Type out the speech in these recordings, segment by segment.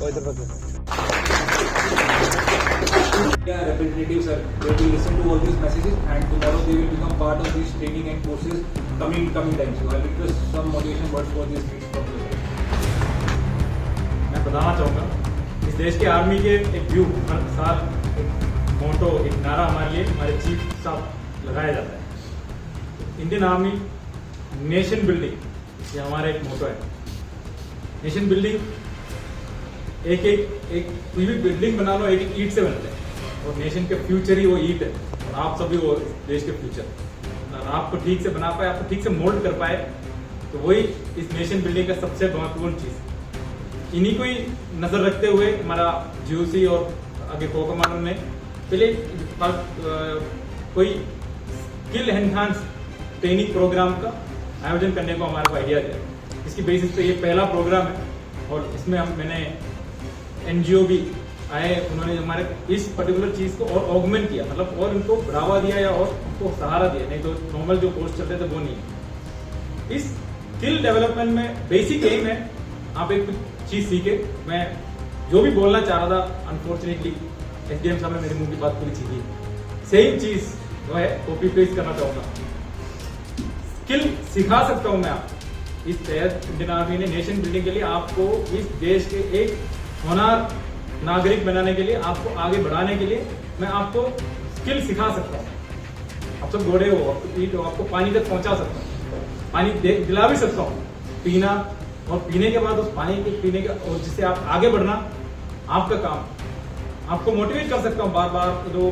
Yeah, representatives are they will listen to all these messages and tomorrow they will become part of these training and courses coming times. So I will request some motivation words for this meeting from you. मैं बताना चाहूँगा इस देश के army के एक view हर साल एक मोटो एक नारा हमारे लिए हमारे चीफ साहब लगाया जाता है। इंडियन आर्मी नेशन बिल्डिंग ये हमारा एक मोटो है। नेशन बिल्डिंग एक कोई भी बिल्डिंग बना लो एक ईंट से बनता है और नेशन के फ्यूचर ही वो ईंट है और आप सभी वो देश के फ्यूचर और आपको ठीक से बना पाए आपको ठीक से मोल्ड कर पाए तो वही इस नेशन बिल्डिंग का सबसे महत्वपूर्ण चीज। इन्हीं को ही नजर रखते हुए हमारा जीओसी और आगे को कमांडर ने पहले कोई स्किल एनहांस ट्रेनिंग प्रोग्राम का आयोजन करने को हमारे को आइडिया दिया। इसकी बेसिस पे ये पहला प्रोग्राम है और इसमें मैंने एनजीओ भी आए उन्होंने हमारे इस पर्टिकुलर चीज को और ऑगमेंट किया मतलब और उनको बढ़ावा दिया या और उनको सहारा दिया। नहीं तो नॉर्मल जो कोर्स चलते थे वो नहीं। इस स्किल डेवलपमेंट में बेसिक एम है आप एक चीज सीखे। मैं जो भी बोलना चाह रहा था अनफॉर्चुनेटली एसडीएम साहब ने मेरे मुंह की बात पूरी छीनी। सेम चीज जो है कॉपी पेस्ट करना चाहूंगा। स्किल सिखा सकता हूं मैं आप इस तहत इंडियन आर्मी ने नेशन बिल्डिंग के लिए आपको इस देश के एक होनहार नागरिक बनाने के लिए आपको आगे बढ़ाने के लिए मैं आपको स्किल सिखा सकता हूँ। आप सब घोड़े हो आपको पीठ हो आपको पानी तक पहुंचा सकता हूँ पानी दिला भी सकता हूँ पीना और पीने के बाद उस पानी के पीने का और जिससे आप आगे बढ़ना आपका काम। आपको मोटिवेट कर सकता हूँ बार बार जो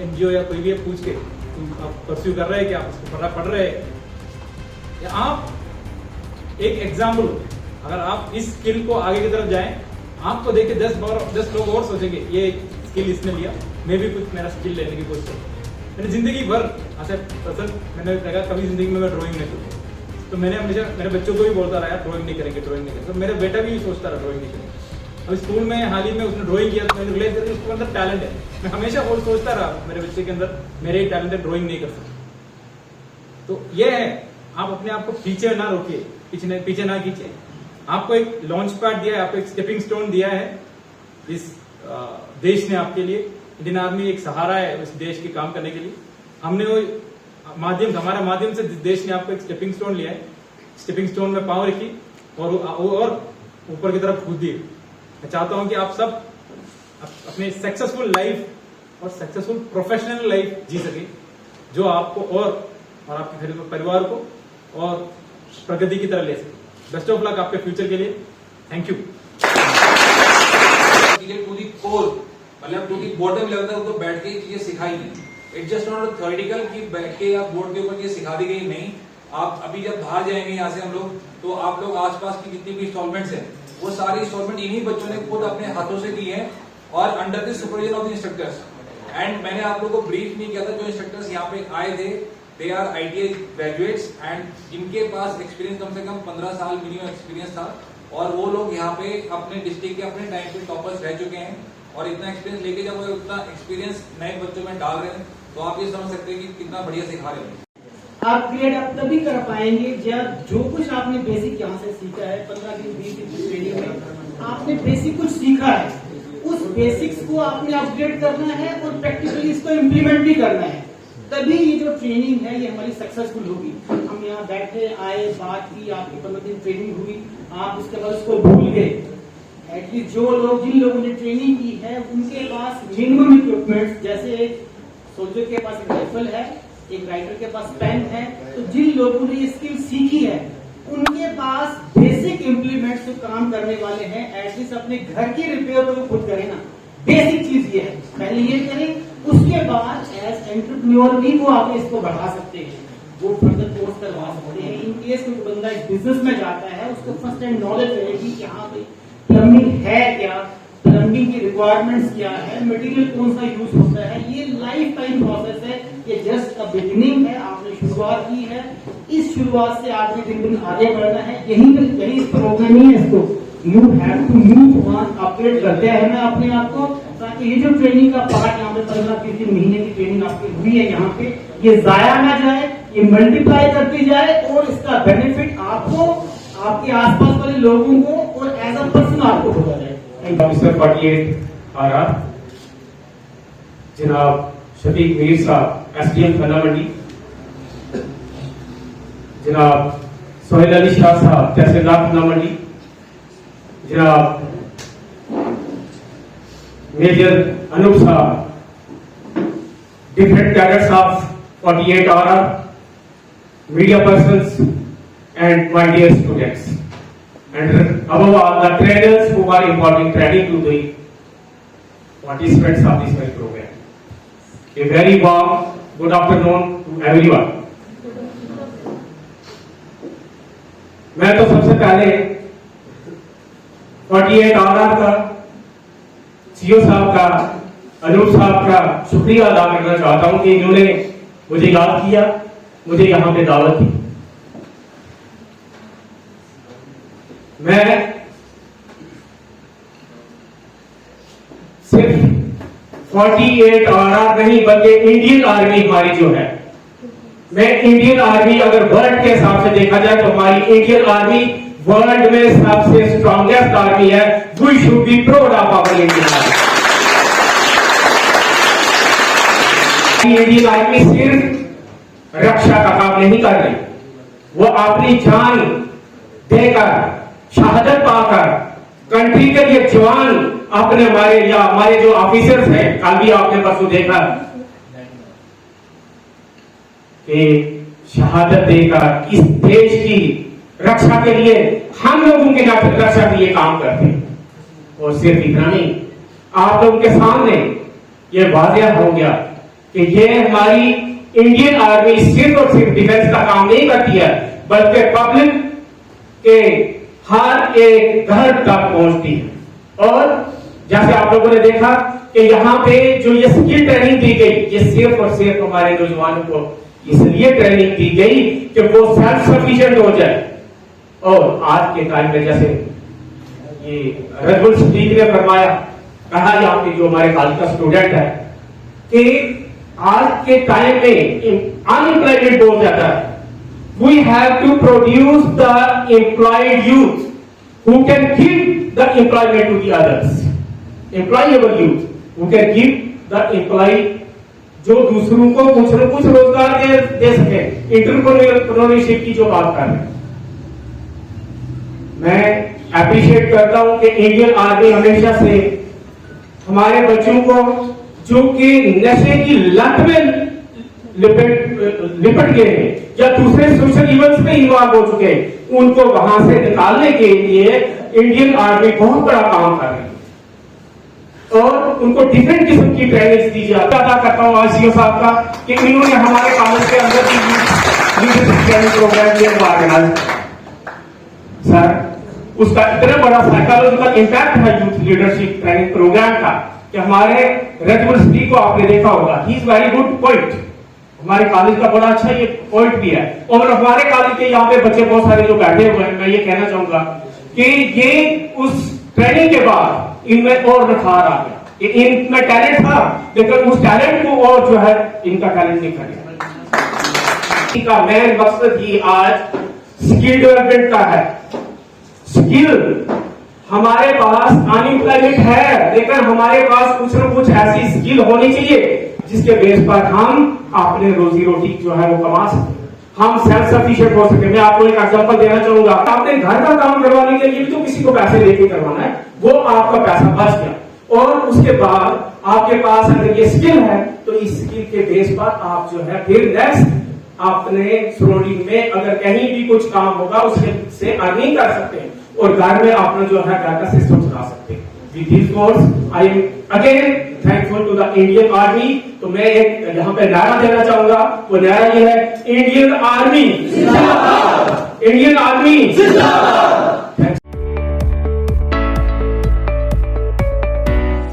एनजीओ या कोई भी पूछ के तुम आप परस्यू कर रहे हैं क्या उसको पढ़ रहे हैं या आप एक एग्जाम्पल अगर आप इस स्किल को आगे की तरफ जाएं आपको देख के 10 लोग और सोचेंगे ये स्किल इसने लिया मैं भी कुछ मेरा स्किल लेने की कोशिश करूँ। मैंने जिंदगी भर ऐसे पसंद मैंने देखा कभी जिंदगी में मैं ड्राइंग नहीं करूँ तो मैंने हमेशा मेरे बच्चों को भी बोलता रहा ड्राइंग नहीं करेंगे तो मेरा बेटा भी सोचता रहा ड्राइंग नहीं करेंगे। अब स्कूल में हाल ही में उसने ड्राइंग किया तो मैंने रियलाइज किया उसके अंदर टैलेंट है। मैं हमेशा वो सोचता रहा मेरे बच्चे के अंदर मेरे ही टैलेंट है ड्राइंग नहीं कर सकते। तो ये है आप अपने आप को पीछे ना रोकिए पीछे ना खींचिए। आपको एक लॉन्च पैड दिया है आपको एक स्टेपिंग स्टोन दिया है इस देश ने आपके लिए। इंडियन आर्मी एक सहारा है इस देश के काम करने के लिए। हमने वो हमारे माध्यम से देश ने आपको एक स्टेपिंग स्टोन लिया है। स्टेपिंग स्टोन में पावर रखी और ऊपर की तरफ कूद दिए। मैं चाहता हूं कि आप सब अपने सक्सेसफुल लाइफ और सक्सेसफुल प्रोफेशनल लाइफ जी सके जो आपको और आपके परिवार को और प्रगति की तरह ले सके। बेस्ट ऑफ लक आपके फ्यूचर के लिए। Thank you. To the core मतलब टू दी बॉटम लेवल तक तो बैठ के चीजें सिखाई नहीं। इट्स जस्ट नॉट थ्योरेटिकल कि बैठ के या बोर्ड के ऊपर ये सिखा दी गई नहीं। आप अभी जब बाहर जाएंगे यहाँ से हम लोग तो आप लोग आसपास की जितनी भी इंस्टॉलमेंट्स हैं वो सारी इंस्टॉलमेंट इन्हीं बच्चों ने खुद अपने हाथों से दी है और under the supervision of the instructors. And मैंने आप लोगों को ब्रीफ नहीं किया था जो इंस्ट्रक्टर्स यहाँ पे आए थे they are ITI graduates and जिनके पास एक्सपीरियंस कम से कम 15 साल मिनिमम एक्सपीरियंस था और वो लोग यहाँ पे अपने डिस्ट्रिक्ट के अपने टाइम पे टॉपर्स रह चुके हैं और इतना एक्सपीरियंस लेके जब वो उतना एक्सपीरियंस नए बच्चों में डाल रहे हैं तो आप ये समझ सकते हैं कि कितना बढ़िया सिखा रहे हैं। अपग्रेड आप तभी कर पाएंगे जब जो कुछ आपने बेसिक यहाँ से सीखा है 15 दिन 20 दिन की ट्रेनिंग में आपने बेसिक कुछ सीखा है उस बेसिक्स को आपने अपग्रेड करना है और प्रैक्टिकली इसको इम्प्लीमेंट भी करना है। तभी ये जो ट्रेनिंग है ये हमारी सक्सेसफुल होगी। हम यहाँ बैठे आए बात की आपकी 15 दिन ट्रेनिंग हुई आप उसके बाद उसको भूल गए। एटलीस्ट जो लोग जिन लोगों ने ट्रेनिंग की है उनके पास मिनिमम इक्विपमेंट्स जैसे एक सोल्जर के पास एक राइफल है एक राइटर के पास पेन है तो जिन लोगों ने ये स्किल सीखी है उनके पास बेसिक इम्प्लीमेंट्स से काम करने वाले हैं। एटलीस्ट अपने घर की रिपेयर तो खुद करें ना। बेसिक चीज ये है पहले ये करें उसके बाद एज एंटरप्रेन्योर भी वो आगे इसको बढ़ा सकते हैं वो फर्दर कोर्स करवा सकते हैं। इन केस कोई बंदा इस बिजनेस में जाता है उसको फर्स्ट हैंड नॉलेज रहेगी कि हाँ भाई प्लम्बिंग है क्या प्लम्बिंग की रिक्वायरमेंट्स क्या है मटेरियल कौन सा यूज होता है। ये लाइफ टाइम प्रोसेस है ये जस्ट अ बिगिनिंग है आपने शुरुआत की है इस शुरुआत से आपने दिन दिन आगे बढ़ना है। यही इस प्रोग्राम ही है इसको you have to move on upgrade करते हैं मैं अपने आप को ताकि ये जो ट्रेनिंग का पार्ट यहाँ पे 15-20 महीने की ट्रेनिंग आपकी हुई है यहाँ पे ये जाया ना जाए ये मल्टीप्लाई करती जाए और इसका बेनिफिट आपको आपके आसपास वाले लोगों को और एज अ पर्सन आपको होता जाए। ऑफिसर 48 RR, जनाब शफीक मीर साहब SDM खन्ना मंडी, जनाब सोहेल अली शाह साहब तहसीलदार खन्ना मंडी, जनाब मेजर अनूप साहब different cadets of 48 RR, media persons and my dear students, and above all the trainers who are imparting training to the participants of this very program. A very warm good afternoon to everyone. मैं तो सबसे पहले 48 RR का CO साहब का अनूप साहब का शुक्रिया अदा करना चाहता हूं कि इन्होंने मुझे याद किया, मुझे यहां पे दावत दी। मैं सिर्फ 48 RR नहीं बल्कि इंडियन आर्मी हमारी जो है, मैं इंडियन आर्मी अगर वर्ल्ड के हिसाब से देखा जाए तो हमारी इंडियन आर्मी वर्ल्ड में सबसे स्ट्रॉन्गेस्ट आर्मी है। We should be proud of our Indian army. Indian army सिर्फ रक्षा का काम नहीं कर रही, वो अपनी जान देकर शहादत पाकर कंट्री के लिए जवान अपने हमारे जो ऑफिसर्स हैं, कल भी आपने परसों देखा कि शहादत देकर इस देश की रक्षा के लिए हम लोगों की रक्षा के लिए काम करते हैं। और सिर्फ इतना नहीं, आप लोगों के सामने ये वाज़ेह हो गया कि ये हमारी इंडियन आर्मी सिर्फ और सिर्फ डिफेंस का काम नहीं करती है, बल्कि पब्लिक के हर एक घर तक पहुंचती है। और जैसे आप लोगों ने देखा कि यहाँ पे जो ये स्किल ट्रेनिंग दी गई, ये सिर्फ और सिर्फ हमारे नौजवानों को इसलिए ट्रेनिंग दी गई कि वो सेल्फ सफिशिएंट हो जाए। और आज के टाइम में जैसे ये रजबुल सिद्दीक ने फरमाया, कहा यहाँ पे जो हमारे कॉलेज का स्टूडेंट है कि आज के टाइम में अनएम्प्लॉयमेंट बहुत ज्यादा है। We have to produce the employed youth who can give the employment to the others. Employable youth who can give the employee जो दूसरों को कुछ न कुछ रोजगार दे सके। एंटरप्रेन्योरशिप की जो बात कर रहे हैं, मैं अप्रिशिएट करता हूं कि इंडियन आर्मी हमेशा से हमारे बच्चों को जो कि नशे की लत में लिपट गए हैं या दूसरे सोशल इवेंट्स में इन्वॉल्व हो चुके हैं, उनको वहां से निकालने के लिए इंडियन आर्मी बहुत बड़ा काम कर रही है और उनको डिफरेंट किस्म की ट्रेनिंग दी जाती है। अदा करता हूँ आज सीओ साहब का कि इन्होंने हमारे कॉलेज के अंदर लीडरशिप ट्रेनिंग प्रोग्राम किया ऑर्गेनाइज। सर, उसका इतना बड़ा साइकोलॉजिकल इम्पैक्ट है यूथ लीडरशिप ट्रेनिंग प्रोग्राम का कि हमारे रजबुल सिद्दीक को आपने देखा होगा, he is very good poet. हमारे कॉलेज का बड़ा अच्छा ये पॉइंट भी है। और हमारे कॉलेज के यहाँ पे बच्चे बहुत सारे जो बैठे हुए हैं, मैं ये कहना चाहूंगा कि ये उस ट्रेनिंग के बाद इनमें और निखार आ गया। इनमें टैलेंट था, लेकिन उस टैलेंट को और जो है इनका टैलेंट निखर गया। का मेन मकसद ही आज स्किल डेवलपमेंट का है। स्किल हमारे पास अनएम्प्लॉयमेंट है, लेकिन हमारे पास कुछ न कुछ ऐसी स्किल होनी चाहिए जिसके बेस पर हम अपने रोजी रोटी जो है वो कमा सके, हम सेल्फ सफिशिएंट हो सके। मैं आपको एक एग्जांपल देना चाहूंगा। आपने घर का काम करवाने के लिए भी तो किसी को पैसे लेके करवाना है, वो आपका पैसा बच गया और उसके बाद आपके पास अगर ये स्किल है तो इस स्किल के बेस पर आप जो है फिर नेक्स्ट अपने सराउंडिंग में अगर कहीं भी कुछ काम होगा उससे अर्निंग कर सकते हैं और घर में अपना जो है घर का सिस्टम चला सकते हैं। With these goals, I am again thankful to the Indian Army। तो मैं एक यहाँ पे नारा देना चाहूंगा, वो नारा ये है, इंडियन आर्मी जिंदाबाद, इंडियन आर्मी जिंदाबाद।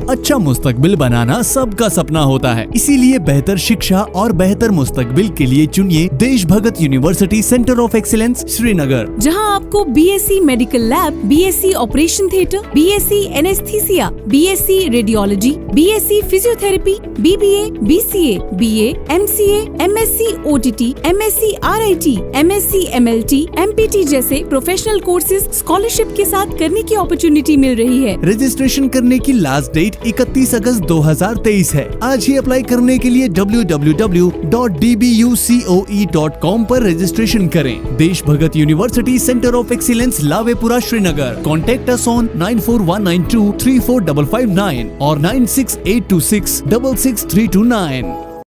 अच्छा अच्छा मुस्तकबिल बनाना सबका सपना होता है, इसीलिए बेहतर शिक्षा और बेहतर मुस्तकबिल के लिए चुनिए Desh Bhagat university centre of excellence Srinagar, जहां आपको BSc medical lab, BSc operation theatre, BSc anaesthesia, BSc radiology, BSc physiotherapy, BBA, BCA, BA, MCA, MSc OTT, MSc RIT, MSc MLT, MPT जैसे प्रोफेशनल कोर्सेज स्कॉलरशिप के साथ करने की अपॉर्चुनिटी मिल रही है। Registration करने की लास्ट डेट 31 अगस्त 2023 है। आज ही अप्लाई करने के लिए www.dbucoe.com पर रजिस्ट्रेशन करें। Desh Bhagat university centre of excellence Lawaypora Srinagar. Contact us on 9419234559 और 9682666329।